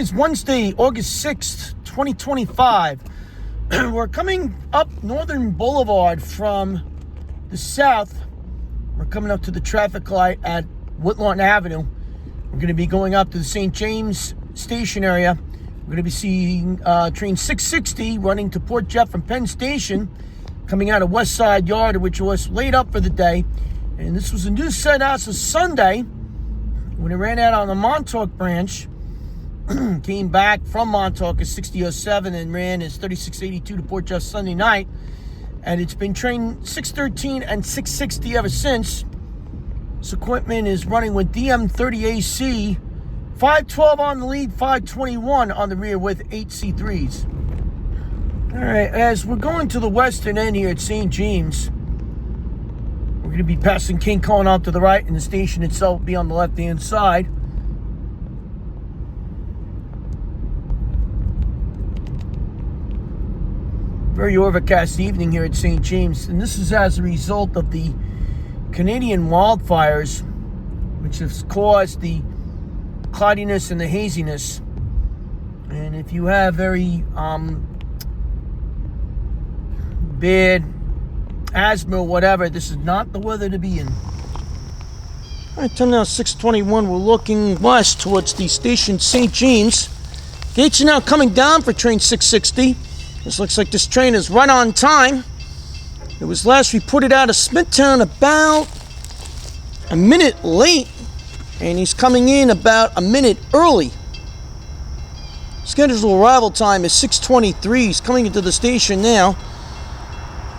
Today's Wednesday, August 6th, 2025. We're coming up Northern Boulevard from the south. We're coming up to the traffic light at Woodlawn Avenue. We're going to be going up to the St. James Station area. We're going to be seeing train 660 running to Port Jefferson from Penn Station, coming out of West Side Yard, which was laid up for the day. And this was a new set out of Sunday when it ran out on the Montauk branch. Came back from Montauk at 6007 and ran as 3682 to Port Jefferson Sunday night. And it's been train 613 and 660 ever since. This equipment is running with DM30AC, 512 on the lead, 521 on the rear with 8 C3s. All right, as we're going to the western end here at St. James, we're going to be passing King Kong out to the right, and the station itself will be on the left-hand side. Very overcast evening here at St. James, and this is as a result of the Canadian wildfires, which has caused the cloudiness and the haziness. And if you have very bad asthma or whatever, this is not the weather to be in. All right, time now 6:21. We're looking west towards the station St. James. Gates are now coming down for train 660. This looks like this train is right on time. It was last reported out of Smithtown about a minute late, and he's coming in about a minute early. Scheduled arrival time is 6:23. He's coming into the station now.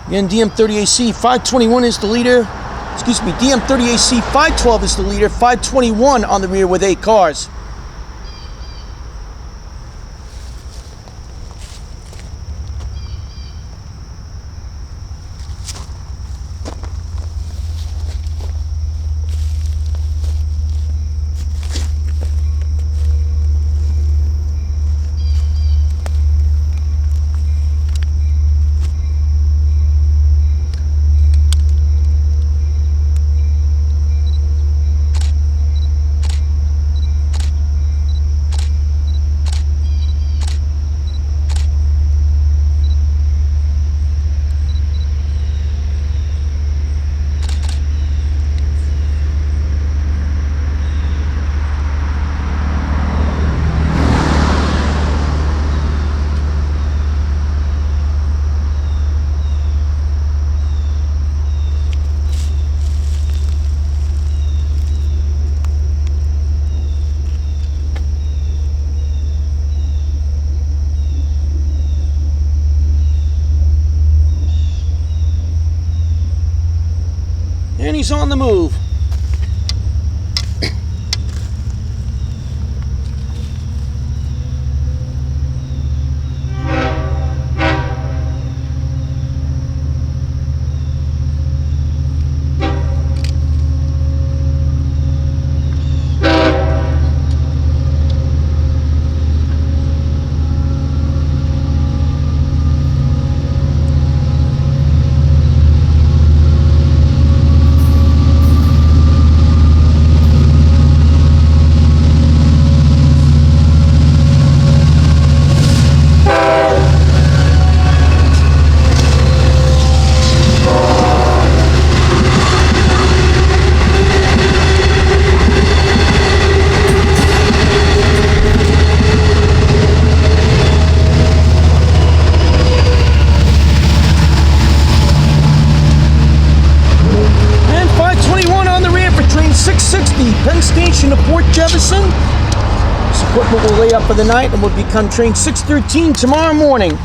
Again, DM30AC 521 is the leader. Excuse me, DM30AC 512 is the leader. 521 on the rear with 8 cars. And he's on the move. Penn Station to Port Jefferson. This equipment will lay up for the night and will become train 613 tomorrow morning.